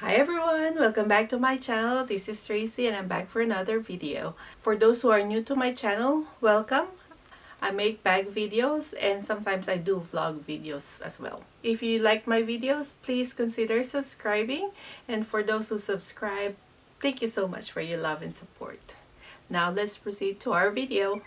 Hi everyone, welcome back to my channel. This is Tracy and I'm back for another video. For those who are new to my channel, welcome. I make bag videos and sometimes I do vlog videos as well. If you like my videos, please consider subscribing, and for those who subscribe, thank you so much for your love and support. Now let's proceed to our video.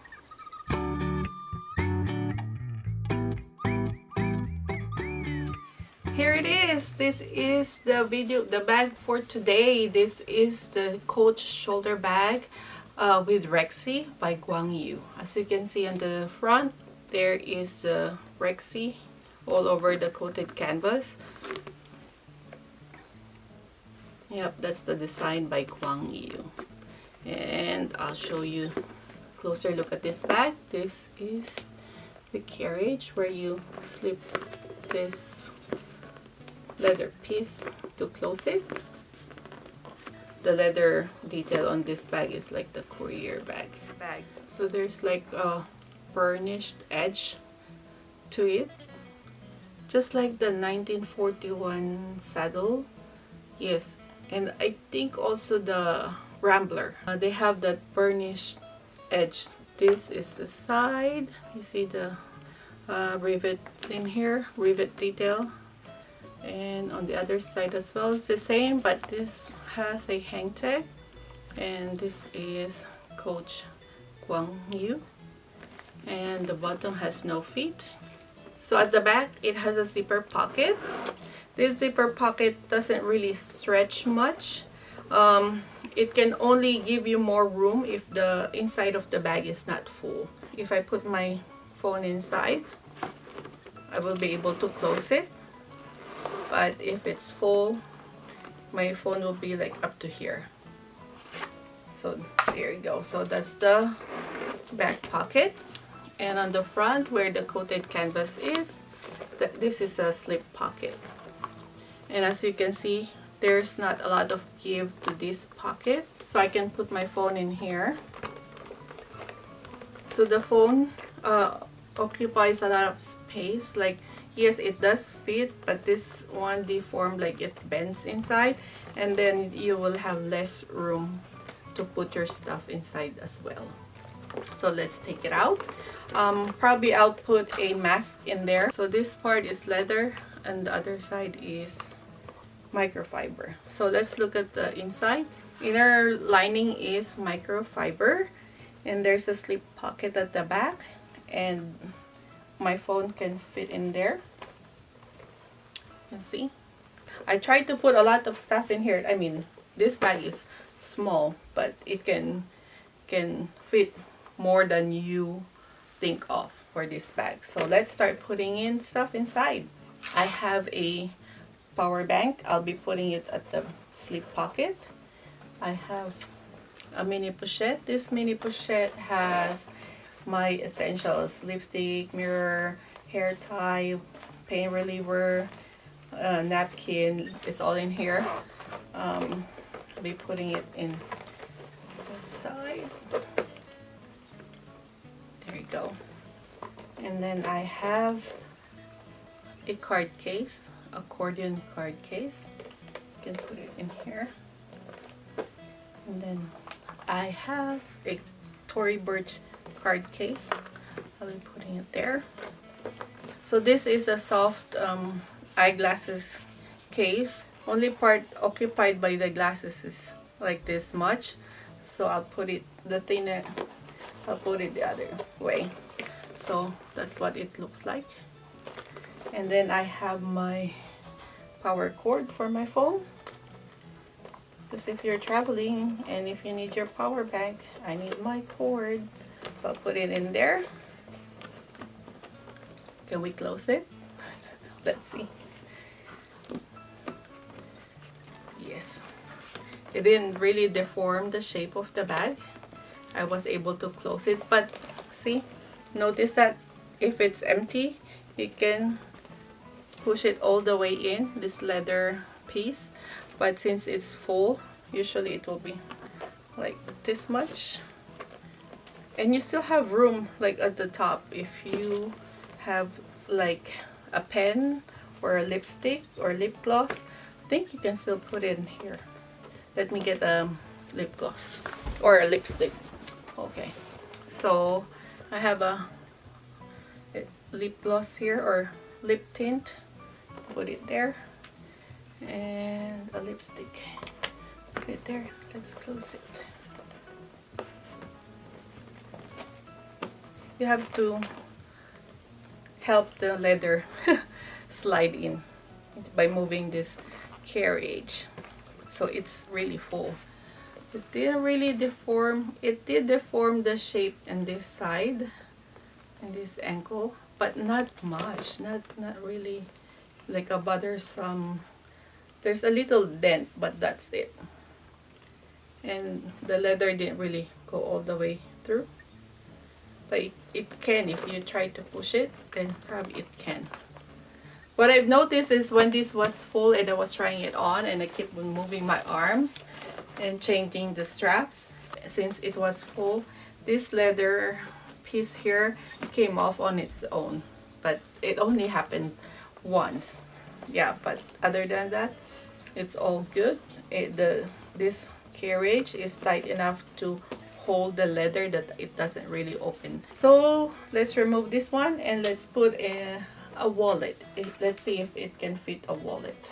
Here it is. This is the bag for today. This is the Coach shoulder bag with Rexy by Guang Yu. As you can see on the front, there is the Rexy all over the coated canvas. Yep, that's the design by Guang Yu. And I'll show you a closer look at this bag. This is the carriage where you slip this leather piece to close it. The leather detail on this bag is like the courier bag. So there's like a burnished edge to it, just like the 1941 saddle. Yes, and I think also the Rambler, they have that burnished edge. This is the side. You see the rivets in here, rivet detail. And on the other side as well, it's the same, but this has a hang tag, and this is Coach Guang Yu, and the bottom has no feet. So at the back it has a zipper pocket. This zipper pocket doesn't really stretch much. It can only give you more room if the inside of the bag is not full. If I put my phone inside, I will be able to close it. But if it's full, my phone will be like up to here. So there you go. So that's the back pocket. And on the front where the coated canvas is, this is a slip pocket. And as you can see, there's not a lot of give to this pocket. So I can put my phone in here. So the phone occupies a lot of space. Like, yes, it does fit, but this one deformed, like it bends inside, and then you will have less room to put your stuff inside as well. So let's take it out. Probably I'll put a mask in there. So this part is leather and the other side is microfiber. So let's look at the inside. Inner lining is microfiber, and there's a slip pocket at the back, and my phone can fit in there. You see, I tried to put a lot of stuff in here. I mean, this bag is small, but it can fit more than you think of for this bag. So let's start putting in stuff inside. I have a power bank. I'll be putting it at the slip pocket. I have a mini pochette. This mini pochette has my essentials: lipstick, mirror, hair tie, pain reliever, napkin. It's all in here. I'll be putting it in the side. There you go. And then I have a card case, accordion card case. You can put it in here. And then I have a Tory Burch card case. I'll be putting it there. So this is a soft eyeglasses case. Only part occupied by the glasses is like this much. So I'll put it, the thinner, I'll put it the other way. So that's what it looks like. And then I have my power cord for my phone. Because if you're traveling and if you need your power bank, I need my cord. So I'll put it in there. Can we close it? Let's see. Yes. It didn't really deform the shape of the bag. I was able to close it. But see, notice that if it's empty, you can push it all the way in, this leather piece. But since it's full, usually it will be like this much. And you still have room like at the top if you have like a pen or a lipstick or lip gloss. think you can still put it in here. Let me get a lip gloss or a lipstick. Okay, so I have a lip gloss here or lip tint. Put it there, and a lipstick. Put it there. Let's close it. You have to help the leather slide in by moving this carriage, so it's really full. It didn't really deform. It did deform the shape in this side and this ankle, but not much. Not really like a bothersome. There's a little dent, but that's it. And the leather didn't really go all the way through, but it can if you try to push it, then probably it can. What I've noticed is when this was full and I was trying it on and I kept on moving my arms and changing the straps, since it was full, this leather piece here came off on its own, but it only happened once. Yeah, but other than that, it's all good. This carriage is tight enough to hold the leather that it doesn't really open. So let's remove this one and let's put a wallet. Let's see if it can fit a wallet,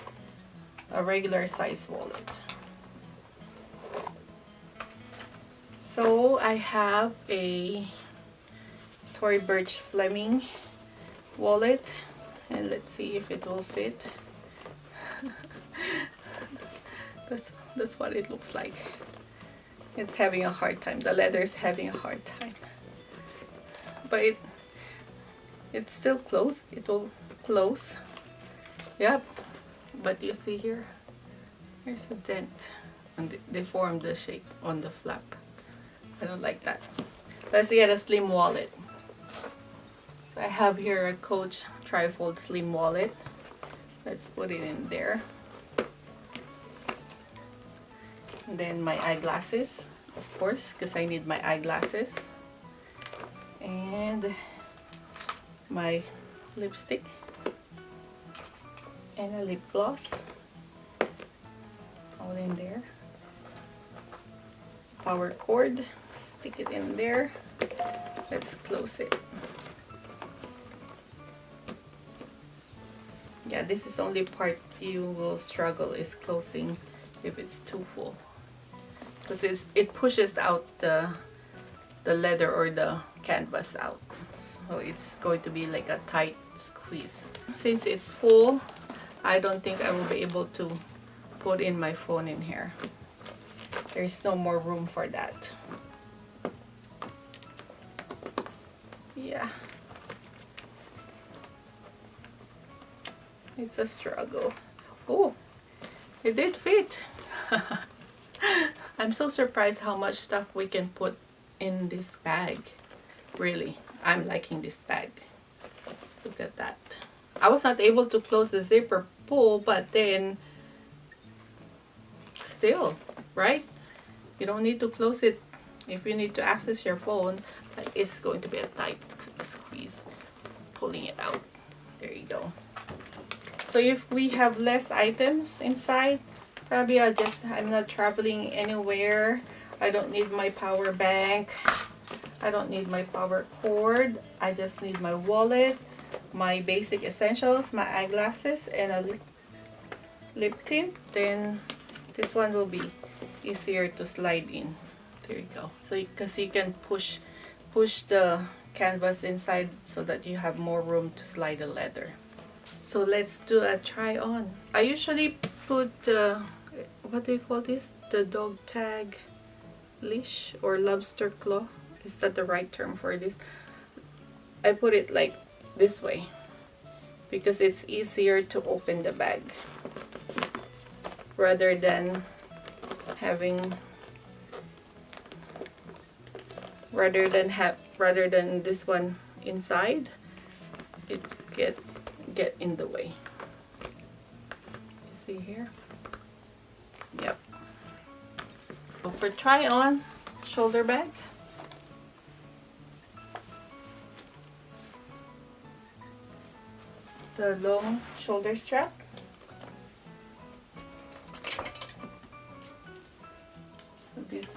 a regular size wallet. So I have a Tory Burch Fleming wallet, and let's see if it will fit. That's what it looks like. It's having a hard time. The leather is having a hard time, but it's still close. It will close. Yep. But you see here, there's a dent, and they formed the shape on the flap. I don't like that. Let's get a slim wallet. So I have here a Coach trifold slim wallet. Let's put it in there. And then my eyeglasses, of course, because I need my eyeglasses. And my lipstick. And a lip gloss. All in there. Power cord. Stick it in there. Let's close it. Yeah, this is the only part you will struggle, is closing if it's too full, because it pushes out the leather or the canvas out, so it's going to be like a tight squeeze. Since it's full, I don't think I will be able to put in my phone in here. There's no more room for that. Yeah, it's a struggle. Oh, it did fit. I'm so surprised how much stuff we can put in this bag. Really, I'm liking this bag. Look at that. I was not able to close the zipper pull, but then still, right? You don't need to close it if you need to access your phone, but it's going to be a tight squeeze pulling it out. There you go. So if we have less items inside, probably I'm not traveling anywhere. I don't need my power bank. I don't need my power cord. I just need my wallet, my basic essentials, my eyeglasses, and a lip tint. Then this one will be easier to slide in. There you go. So because you can push the canvas inside so that you have more room to slide the leather. So let's do a try on. I usually put what do you call this? The dog tag leash or lobster claw. Is that the right term for this? I put it like this way because it's easier to open the bag rather than this one inside. It get in the way. You see here? Yep. So for try on shoulder bag, the long shoulder strap,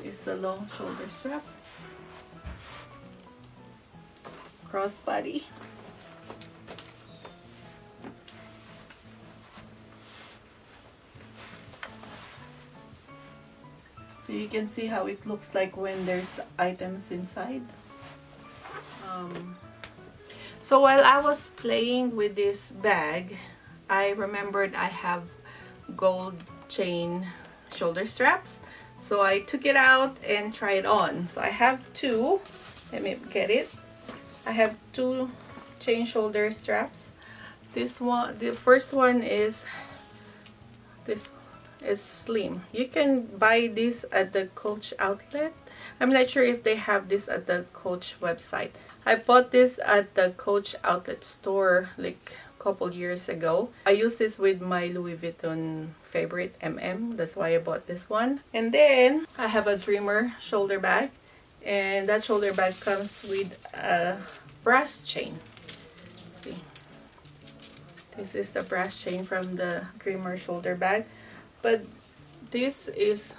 This is the long shoulder strap. Crossbody. So you can see how it looks like when there's items inside. So while I was playing with this bag, I remembered I have gold chain shoulder straps. So I took it out and tried it on. So I have two. Let me get it. I have two chain shoulder straps. This one, the first one is slim. You can buy this at the Coach outlet. I'm not sure if they have this at the Coach website. I bought this at the Coach outlet store like a couple years ago. I used this with my Louis Vuitton favorite MM. That's why I bought this one. And then I have a Dreamer shoulder bag. And that shoulder bag comes with a brass chain. See, this is the brass chain from the Dreamer shoulder bag. But this is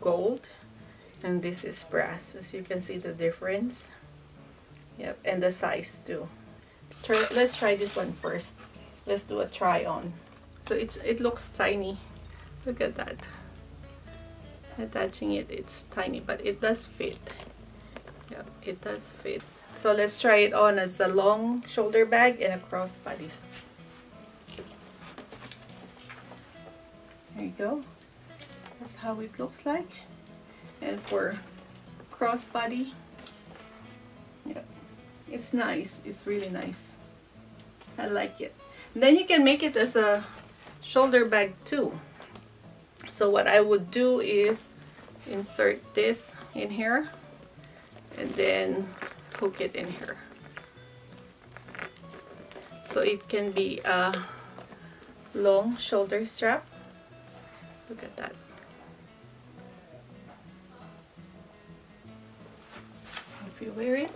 gold and this is brass, as you can see the difference. Yep, and the size too. Let's try this one first. Let's do a try on. So it looks tiny. Look at that. Attaching it, it's tiny, but it does fit. Yep, it does fit. So let's try it on as a long shoulder bag and a crossbody. There you go. That's how it looks like. And for crossbody, yeah, it's nice. It's really nice. I like it. And then you can make it as a shoulder bag too. So what I would do is insert this in here and then hook it in here. So it can be a long shoulder strap. Look at that. If you wear it,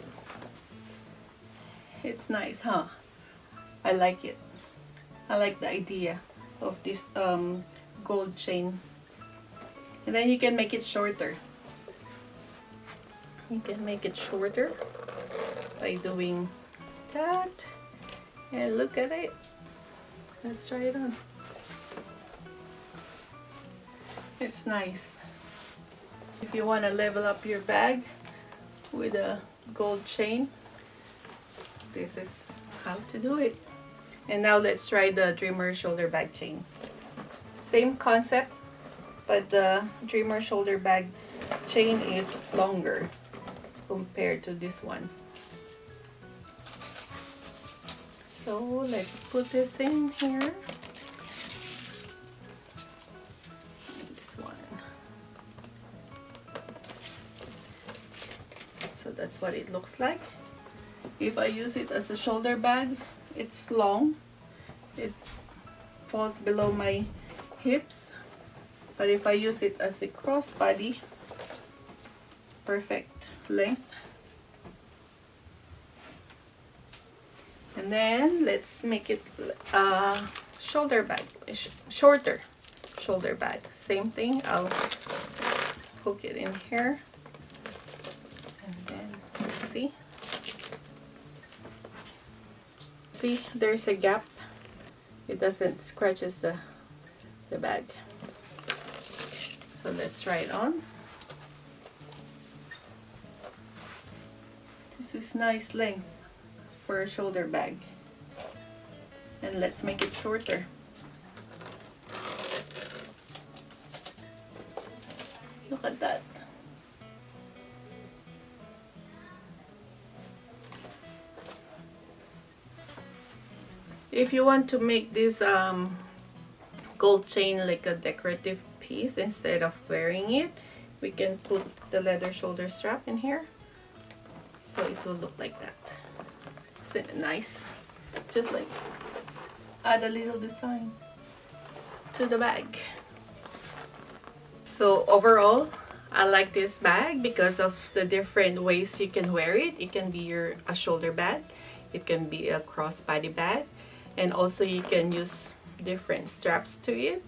it's nice, huh? I like it. I like the idea of this gold chain. And then you can make it shorter. You can make it shorter by doing that. And look at it. Let's try it on. It's nice. If you want to level up your bag with a gold chain, this is how to do it. And now let's try the Dreamer shoulder bag chain. Same concept, but the Dreamer shoulder bag chain is longer compared to this one. So let's put this in here. So that's what it looks like. If I use it as a shoulder bag, it's long. It falls below my hips. But if I use it as a crossbody, perfect length. And then let's make it a shoulder bag, shorter shoulder bag. Same thing, I'll hook it in here. See, there's a gap. It doesn't scratches the bag. So let's try it on. This is nice length for a shoulder bag. And let's make it shorter. Look at that. If you want to make this gold chain like a decorative piece instead of wearing it, we can put the leather shoulder strap in here. So it will look like that. Isn't it nice? Just like add a little design to the bag. So overall, I like this bag because of the different ways you can wear it. It can be a shoulder bag. It can be a crossbody bag. And also you can use different straps to it.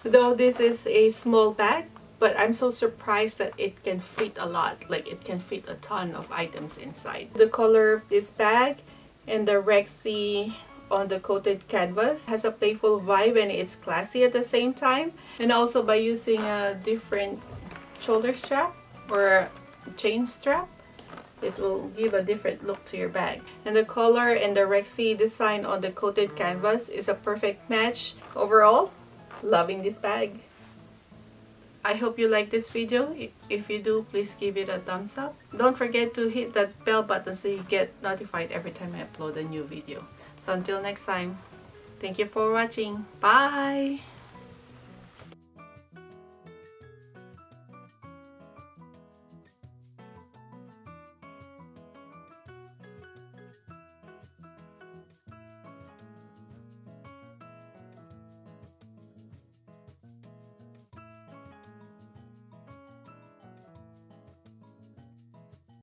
Though this is a small bag, but I'm so surprised that it can fit a lot. Like it can fit a ton of items inside. The color of this bag and the Rexy on the coated canvas has a playful vibe and it's classy at the same time. And also by using a different shoulder strap or chain strap, it will give a different look to your bag. And the color and the Rexy design on the coated canvas is a perfect match. Overall, loving this bag. I hope you like this video. If you do, please give it a thumbs up. Don't forget to hit that bell button so you get notified every time I upload a new video. So until next time, thank you for watching. Bye!